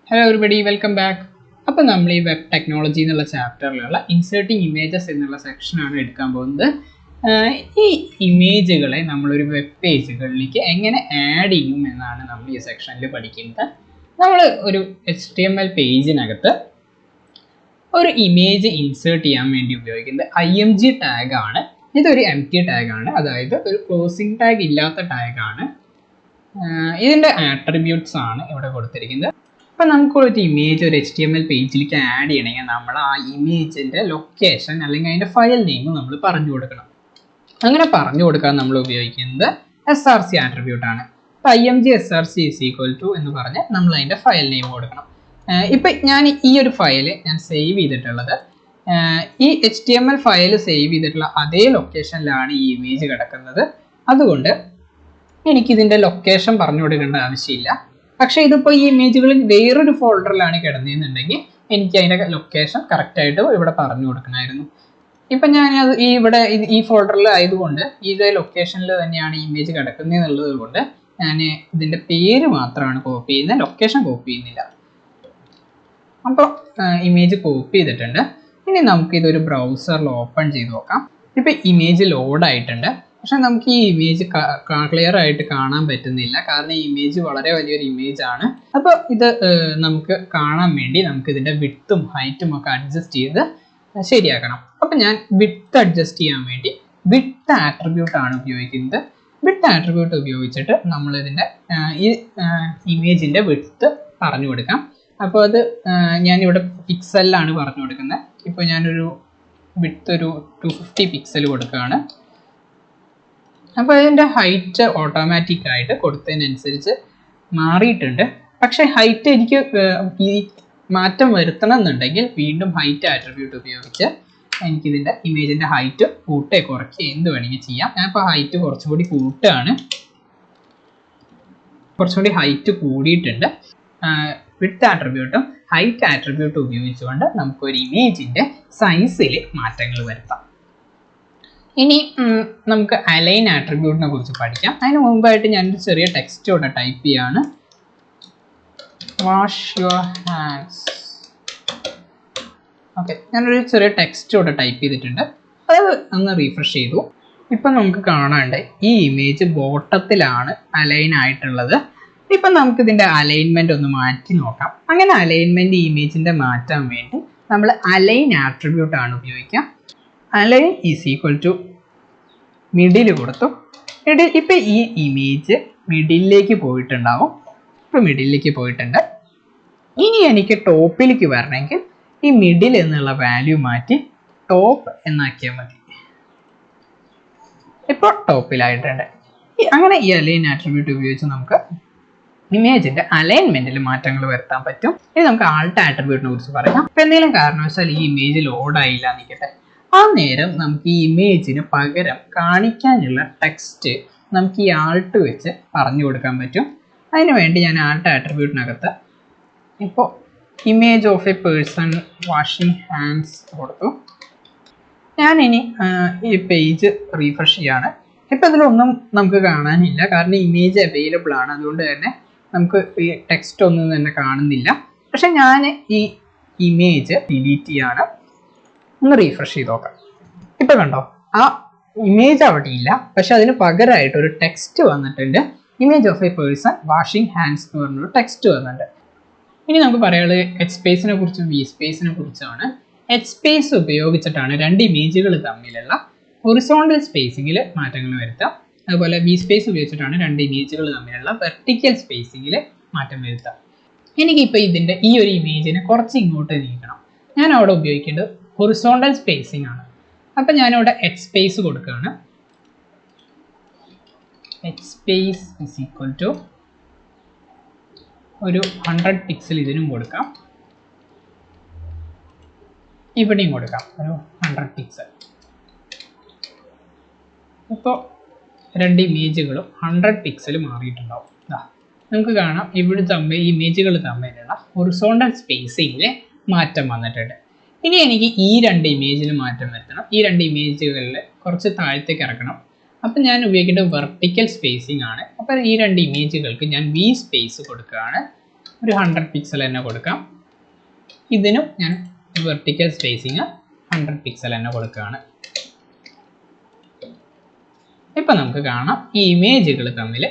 Hello everybody, welcome back. അപ്പോൾ നമ്മൾ ഈ വെബ് ടെക്നോളജി എന്നുള്ള ചാപ്റ്ററിലുള്ള ഇൻസേർട്ടിങ് ഇമേജസ് എന്നുള്ള സെക്ഷനാണ് എടുക്കാൻ പോകുന്നത്. ഈ ഇമേജുകളെ നമ്മളൊരു വെബ് പേജുകളിലേക്ക് എങ്ങനെ ആഡ് ചെയ്യും എന്നാണ് നമ്മൾ ഈ സെക്ഷനിൽ പഠിക്കുന്നത്. നമ്മൾ ഒരു HTML പേജിനകത്ത് ഒരു ഇമേജ് ഇൻസേർട്ട് ചെയ്യാൻ വേണ്ടി ഉപയോഗിക്കുന്നത് IMG ടാഗാണ്. ഇതൊരു empty ടാഗാണ്, അതായത് ഒരു ക്ലോസിംഗ് ടാഗ് ഇല്ലാത്ത ടാഗാണ്. ഇതിൻ്റെ ആട്രിബ്യൂട്ട്സ് ആണ് ഇവിടെ കൊടുത്തിരിക്കുന്നത്. അപ്പോൾ നമുക്കൊരു ഇമേജ് ഒരു HTML പേജിലേക്ക് ആഡ് ചെയ്യണമെങ്കിൽ നമ്മൾ ആ ഇമേജിൻ്റെ ലൊക്കേഷൻ അല്ലെങ്കിൽ അതിൻ്റെ ഫയൽ നെയിം നമ്മൾ പറഞ്ഞു കൊടുക്കണം. അങ്ങനെ പറഞ്ഞു കൊടുക്കാൻ നമ്മൾ ഉപയോഗിക്കുന്നത് SRC ആട്രിബ്യൂട്ടാണ്. അപ്പോൾ IMG SRC = എന്ന് പറഞ്ഞ് നമ്മൾ അതിൻ്റെ ഫയൽ നെയിം കൊടുക്കണം. ഇപ്പം ഞാൻ ഈ ഒരു ഫയൽ ഞാൻ സേവ് ചെയ്തിട്ടുള്ളത് ഈ HTML ഫയൽ സേവ് ചെയ്തിട്ടുള്ള അതേ ലൊക്കേഷനിലാണ് ഈ ഇമേജ് കിടക്കുന്നത്. അതുകൊണ്ട് എനിക്കിതിൻ്റെ ലൊക്കേഷൻ പറഞ്ഞു കൊടുക്കേണ്ട ആവശ്യമില്ല. പക്ഷേ ഇതിപ്പോൾ ഈ ഇമേജുകൾ വേറൊരു ഫോൾഡറിലാണ് കിടന്നതെന്നുണ്ടെങ്കിൽ എനിക്ക് അതിൻ്റെ ലൊക്കേഷൻ കറക്റ്റായിട്ട് ഇവിടെ പറഞ്ഞു കൊടുക്കണമായിരുന്നു. ഇപ്പം ഞാൻ അത് ഈ ഫോൾഡറിൽ ആയതുകൊണ്ട് ഇതേ ലൊക്കേഷനിൽ തന്നെയാണ് ഇമേജ് കിടക്കുന്നത് എന്നുള്ളത് കൊണ്ട് ഞാൻ ഇതിൻ്റെ പേര് മാത്രമാണ് കോപ്പി ചെയ്യുന്നത്, ലൊക്കേഷൻ കോപ്പി ചെയ്യുന്നില്ല. അപ്പോൾ ഇമേജ് കോപ്പി ചെയ്തിട്ടുണ്ട്. ഇനി നമുക്കിതൊരു ബ്രൗസറിൽ ഓപ്പൺ ചെയ്ത് നോക്കാം. ഇപ്പം ഇമേജ് ലോഡായിട്ടുണ്ട്, പക്ഷെ നമുക്ക് ഈ ഇമേജ് ക്ലിയർ ആയിട്ട് കാണാൻ പറ്റുന്നില്ല, കാരണം ഈ ഇമേജ് വളരെ വലിയൊരു ഇമേജ് ആണ്. അപ്പോൾ ഇത് നമുക്ക് കാണാൻ വേണ്ടി നമുക്ക് ഇതിൻ്റെ വിഡ്ത്തും ഹൈറ്റും ഒക്കെ അഡ്ജസ്റ്റ് ചെയ്ത് ശരിയാക്കണം. അപ്പം ഞാൻ വിഡ്ത്ത് അഡ്ജസ്റ്റ് ചെയ്യാൻ വേണ്ടി വിഡ്ത്ത് ആട്രിബ്യൂട്ട് ആണ് ഉപയോഗിക്കുന്നത്. വിഡ്ത്ത് ആട്രിബ്യൂട്ട് ഉപയോഗിച്ചിട്ട് നമ്മളിതിൻ്റെ ഈ ഇമേജിൻ്റെ വിഡ്ത്ത് പറഞ്ഞു കൊടുക്കാം. അപ്പോൾ അത് ഞാനിവിടെ പിക്സലിലാണ് പറഞ്ഞു കൊടുക്കുന്നത്. ഇപ്പോൾ ഞാനൊരു വിഡ്ത്ത് ഒരു 250 പിക്സൽ കൊടുക്കുകയാണ്. അപ്പോൾ അതിൻ്റെ ഹൈറ്റ് ഓട്ടോമാറ്റിക്കായിട്ട് കൊടുത്തതിനനുസരിച്ച് മാറിയിട്ടുണ്ട്. പക്ഷേ ഹൈറ്റ് എനിക്ക് ഈ മാറ്റം വരുത്തണം എന്നുണ്ടെങ്കിൽ വീണ്ടും ഹൈറ്റ് ആട്രിബ്യൂട്ട് ഉപയോഗിച്ച് എനിക്കിതിൻ്റെ ഇമേജിൻ്റെ ഹൈറ്റ് കൂട്ടുകയോ കുറയ്ക്കുകയോ എന്ത് വേണമെങ്കിൽ ചെയ്യാം. ഞാനിപ്പോൾ ഹൈറ്റ് കുറച്ചുകൂടി കൂട്ടുകയാണ്, കുറച്ചുകൂടി ഹൈറ്റ് കൂടിയിട്ടുണ്ട്. വിഡ്ത്ത് ആട്രിബ്യൂട്ടും ഹൈറ്റ് ആട്രിബ്യൂട്ടും ഉപയോഗിച്ചുകൊണ്ട് നമുക്കൊരു ഇമേജിൻ്റെ സൈസിൽ മാറ്റങ്ങൾ വരുത്താം. ഇനി നമുക്ക് അലൈൻ ആട്രിബ്യൂട്ടിനെ കുറിച്ച് പഠിക്കാം. അതിന് മുമ്പായിട്ട് ഞാനൊരു ചെറിയ ടെക്സ്റ്റ് ഇവിടെ ടൈപ്പ് ചെയ്യാണ്. Wash your hands. ഓക്കെ, ഞാനൊരു ചെറിയ ടെക്സ്റ്റ് ഇവിടെ ടൈപ്പ് ചെയ്തിട്ടുണ്ട്. അത് ഒന്ന് റീഫ്രഷ് ചെയ്തു. ഇപ്പം നമുക്ക് കാണാണ്ട് ഈ ഇമേജ് ബോട്ടത്തിലാണ് അലൈൻ ആയിട്ടുള്ളത്. ഇപ്പം നമുക്കിതിൻ്റെ അലൈൻമെൻറ്റ് ഒന്ന് മാറ്റി നോക്കാം. അങ്ങനെ അലൈൻമെൻറ്റ് ഇമേജിൻ്റെ മാറ്റാൻ വേണ്ടി നമ്മൾ അലൈൻ ആട്രിബ്യൂട്ടാണ് ഉപയോഗിക്കുക. അലൈൻ = മിഡിൽ കൊടുത്തു. ഇപ്പം ഈ ഇമേജ് മിഡിലേക്ക് പോയിട്ടുണ്ടാവും. ഇപ്പം മിഡിലേക്ക് പോയിട്ടുണ്ട്. ഇനി എനിക്ക് ടോപ്പിലേക്ക് വരണമെങ്കിൽ ഈ മിഡിൽ എന്നുള്ള വാല്യൂ മാറ്റി ടോപ്പ് എന്നാക്കിയാൽ മതി. ഇപ്പോൾ ടോപ്പിലായിട്ടുണ്ട്. അങ്ങനെ ഈ അലൈൻ ആട്രിബ്യൂട്ട് ഉപയോഗിച്ച് നമുക്ക് ഇമേജിൻ്റെ അലൈൻമെൻറ്റിൽ മാറ്റങ്ങൾ വരുത്താൻ പറ്റും. ഇനി നമുക്ക് ആൾട്ട് ആട്രിബ്യൂട്ടിനെ കുറിച്ച് പറയാം. ഇപ്പം എന്തെങ്കിലും കാരണവശാൽ ഈ ഇമേജ് ലോഡായില്ല നിൽക്കട്ടെ, ആ നേരം നമുക്ക് ഈ ഇമേജിന് പകരം കാണിക്കാനുള്ള ടെക്സ്റ്റ് നമുക്ക് ഈ ആൾട്ട് വെച്ച് പറഞ്ഞു കൊടുക്കാൻ പറ്റും. അതിന് വേണ്ടി ഞാൻ ആൾട്ട് ആട്രിബ്യൂട്ടിനകത്ത് ഇപ്പോൾ image of A person washing hands കൊടുത്തു. ഞാനിനി ഈ പേജ് റീഫ്രഷ് ചെയ്യാണ്. ഇപ്പം ഇതിലൊന്നും നമുക്ക് കാണാനില്ല, കാരണം ഇമേജ് അവൈലബിൾ ആണ്. അതുകൊണ്ട് തന്നെ നമുക്ക് ഈ ടെക്സ്റ്റ് ഒന്നും തന്നെ കാണുന്നില്ല. പക്ഷെ ഞാൻ ഈ ഇമേജ് ഡിലീറ്റ് ചെയ്യാണ്. ഒന്ന് റീഫ്രഷ് ചെയ്ത് നോക്കാം. ഇപ്പം കണ്ടോ, ആ ഇമേജ് അവിടെ ഇല്ല, പക്ഷെ അതിന് പകരമായിട്ട് ഒരു ടെക്സ്റ്റ് വന്നിട്ടുണ്ട്. Image of A person washing hands എന്ന് പറഞ്ഞൊരു ടെക്സ്റ്റ് വന്നിട്ടുണ്ട്. ഇനി നമുക്ക് പറയാനുള്ളത് HSpace കുറിച്ചും VSpace കുറിച്ചാണ്. HSpace ഉപയോഗിച്ചിട്ടാണ് രണ്ട് ഇമേജുകൾ തമ്മിലുള്ള ഹൊറിസോണ്ടൽ സ്പേസിങ്ങിൽ മാറ്റങ്ങൾ വരുത്താം. അതുപോലെ VSpace ഉപയോഗിച്ചിട്ടാണ് രണ്ട് ഇമേജുകൾ തമ്മിലുള്ള വെർട്ടിക്കൽ സ്പേസിങ്ങിൽ മാറ്റം വരുത്താം. എനിക്കിപ്പോൾ ഇതിൻ്റെ ഈ ഒരു ഇമേജിനെ കുറച്ച് ഇങ്ങോട്ട് നീക്കണം. ഞാൻ അവിടെ ഉപയോഗിക്കേണ്ടത് ഹൊറിസോണ്ടൽ സ്പേസിംഗ് ആണ്. അപ്പം ഞാനിവിടെ HSpace കൊടുക്കുകയാണ്. HSpace = ഒരു 100 പിക്സൽ ഇതിനും കൊടുക്കാം, ഇവിടെയും കൊടുക്കാം ഒരു 100 പിക്സൽ. ഇപ്പോൾ രണ്ട് ഇമേജുകളും 100 പിക്സൽ മാറിയിട്ടുണ്ടാവും. നമുക്ക് കാണാം ഇവിടെ ഇമേജുകൾ തമ്മിലുള്ള ഹൊറിസോണ്ടൽ സ്പേസിങ്ങിൽ മാറ്റം വന്നിട്ടുണ്ട്. ഇനി എനിക്ക് ഈ രണ്ട് ഇമേജിൽ മാറ്റം വരുത്തണം. ഈ രണ്ട് ഇമേജുകളിൽ കുറച്ച് താഴത്തേക്ക് ഇറക്കണം. അപ്പം ഞാൻ ഉപയോഗിക്കേണ്ടത് വെർട്ടിക്കൽ സ്പേസിംഗ് ആണ്. അപ്പം ഈ രണ്ട് ഇമേജുകൾക്ക് ഞാൻ VSpace കൊടുക്കുകയാണ്. ഒരു 100 പിക്സൽ തന്നെ കൊടുക്കാം. ഇതിനും ഞാൻ വെർട്ടിക്കൽ സ്പേസിങ് 100 പിക്സൽ തന്നെ കൊടുക്കുകയാണ്. ഇപ്പം നമുക്ക് കാണാം ഈ ഇമേജുകൾ തമ്മിൽ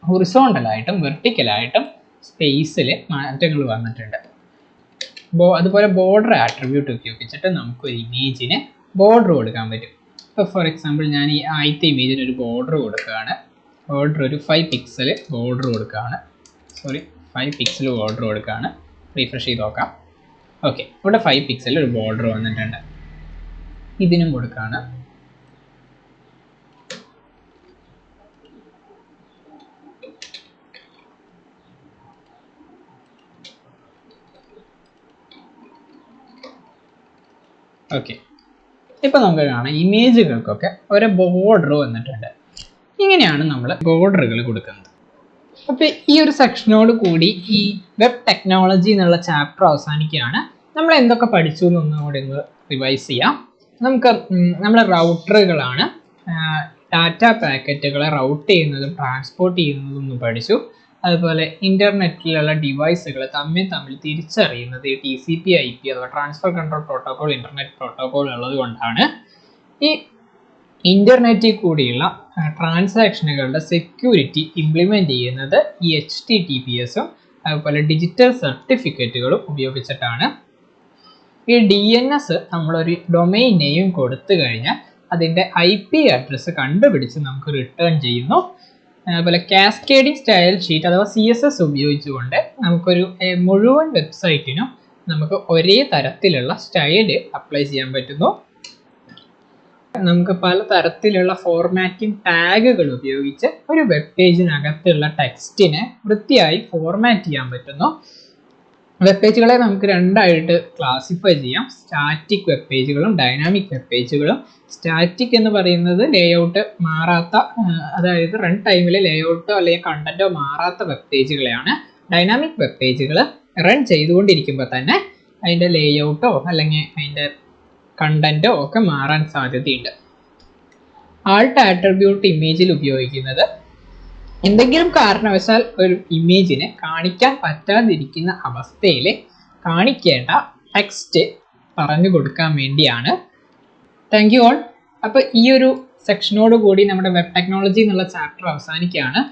ഹൊറിസോണ്ടലായിട്ടും വെർട്ടിക്കലായിട്ടും സ്പേസിൽ മാറ്റങ്ങൾ വന്നിട്ടുണ്ട്. അതുപോലെ ബോർഡർ ആട്രിബ്യൂട്ട് ഉപയോഗിച്ചിട്ട് നമുക്കൊരു ഇമേജിന് ബോർഡർ കൊടുക്കാൻ പറ്റും. ഇപ്പോൾ ഫോർ എക്സാമ്പിൾ ഞാൻ ഈ ആദ്യത്തെ ഇമേജിന് ഒരു ബോർഡർ കൊടുക്കുകയാണ്. ബോർഡർ ഒരു 5 പിക്സൽ ബോർഡർ കൊടുക്കുകയാണ്. 5 പിക്സൽ ബോർഡർ കൊടുക്കുകയാണ്. റീഫ്രഷ് ചെയ്ത് നോക്കാം. ഓക്കെ, ഇവിടെ 5 പിക്സൽ ഒരു ബോർഡർ വന്നിട്ടുണ്ട്. ഇതിനും കൊടുക്കുകയാണ്. ഓക്കെ, ഇപ്പം നമുക്ക് കാണാം ഇമേജുകൾക്കൊക്കെ ഒരു ബോർഡർ വന്നിട്ടുണ്ട്. ഇങ്ങനെയാണ് നമ്മൾ ബോർഡറുകൾ കൊടുക്കുന്നത്. അപ്പോൾ ഈ ഒരു സെക്ഷനോട് കൂടി ഈ വെബ് ടെക്നോളജി എന്നുള്ള ചാപ്റ്റർ അവസാനിക്കുകയാണ്. നമ്മൾ എന്തൊക്കെ പഠിച്ചു എന്നൊന്നുകൂടി ഒന്ന് റിവൈസ് ചെയ്യാം. നമുക്ക് നമ്മൾ റൗട്ടറുകളാണ്, ഡാറ്റ പാക്കറ്റുകളെ റൗട്ട് ചെയ്യുന്നതും ട്രാൻസ്പോർട്ട് ചെയ്യുന്നതും ഒന്ന് പഠിച്ചു. അതുപോലെ ഇൻ്റർനെറ്റിലുള്ള ഡിവൈസുകൾ തമ്മിൽ തിരിച്ചറിയുന്നത് ഈ TCP IP അഥവാ transfer control protocol internet protocol ഉള്ളത് കൊണ്ടാണ്. ഈ ഇൻ്റർനെറ്റിൽ കൂടിയുള്ള ട്രാൻസാക്ഷനുകളുടെ സെക്യൂരിറ്റി ഇംപ്ലിമെൻ്റ് ചെയ്യുന്നത് ഈ HTTPSഉം അതുപോലെ ഡിജിറ്റൽ സർട്ടിഫിക്കറ്റുകളും ഉപയോഗിച്ചിട്ടാണ്. ഈ DNS നമ്മളൊരു ഡൊമൈൻ നെയിം കൊടുത്തു കഴിഞ്ഞാൽ അതിൻ്റെ IP അഡ്രസ്സ് കണ്ടുപിടിച്ച് നമുക്ക് റിട്ടേൺ ചെയ്യുന്നു. അതുപോലെ കാസ്കേഡിംഗ് സ്റ്റൈൽ ഷീറ്റ് അഥവാ CSS ഉപയോഗിച്ചുകൊണ്ട് നമുക്കൊരു മുഴുവൻ വെബ്സൈറ്റിനും നമുക്ക് ഒരേ തരത്തിലുള്ള സ്റ്റൈല് അപ്ലൈ ചെയ്യാൻ പറ്റുന്നു. നമുക്ക് പല തരത്തിലുള്ള ഫോർമാറ്റിംഗ് ടാഗുകൾ ഉപയോഗിച്ച് ഒരു വെബ് പേജിനകത്തുള്ള ടെക്സ്റ്റിനെ വൃത്തിയായി ഫോർമാറ്റ് ചെയ്യാൻ പറ്റുന്നു. വെബ് പേജുകളെ നമുക്ക് രണ്ടായിട്ട് ക്ലാസിഫൈ ചെയ്യാം. സ്റ്റാറ്റിക് വെബ് പേജുകളും ഡൈനാമിക് വെബ് പേജുകളും. സ്റ്റാറ്റിക് എന്ന് പറയുന്നത് ലേഔട്ട് മാറാത്ത, അതായത് റൺ ടൈമിൽ ലേഔട്ടോ അല്ലെങ്കിൽ കണ്ടന്റോ മാറാത്ത വെബ് പേജുകളെയാണ്. ഡൈനാമിക് വെബ് പേജുകൾ റൺ ചെയ്തുകൊണ്ടിരിക്കുമ്പോൾ തന്നെ അതിൻ്റെ ലേഔട്ടോ അല്ലെങ്കിൽ അതിൻ്റെ കണ്ടന്റോ ഒക്കെ മാറാൻ സാധ്യതയുണ്ട്. ആൾട്ട് ആട്രിബ്യൂട്ട് ഇമേജിൽ ഉപയോഗിക്കുന്നത് എന്തെങ്കിലും കാരണവശാൽ ഒരു ഇമേജിനെ കാണിക്കാൻ പറ്റാതിരിക്കുന്ന അവസ്ഥയിൽ കാണിക്കേണ്ട ടെക്സ്റ്റ് പറഞ്ഞു കൊടുക്കാൻ വേണ്ടിയാണ്. Thank you all. അപ്പോൾ ഈ ഒരു സെക്ഷനോട് കൂടി നമ്മുടെ വെബ് ടെക്നോളജി എന്നുള്ള ചാപ്റ്റർ അവസാനിക്കുകയാണ്.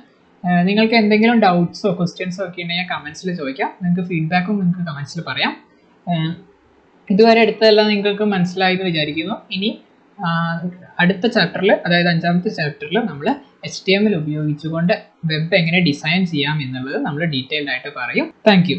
നിങ്ങൾക്ക് എന്തെങ്കിലും ഡൗട്ട്സോ ക്വസ്റ്റ്യൻസോ ഒക്കെ ഉണ്ടെങ്കിൽ കമൻസിൽ ചോദിക്കാം. നിങ്ങൾക്ക് ഫീഡ്ബാക്കും നിങ്ങൾക്ക് കമൻസിൽ പറയാം. ഇതുവരെ എടുത്തതെല്ലാം നിങ്ങൾക്ക് മനസ്സിലായെന്ന് വിചാരിക്കുന്നു. ഇനി അടുത്ത ചാപ്റ്ററിൽ, അതായത് 5ാമത്തെ ചാപ്റ്ററിൽ നമ്മൾ HTML ഉപയോഗിച്ചുകൊണ്ട് വെബ് എങ്ങനെ ഡിസൈൻ ചെയ്യാം എന്നുള്ളത് നമ്മൾ ഡീറ്റെയിൽഡ് ആയിട്ട് പറയും. Thank you.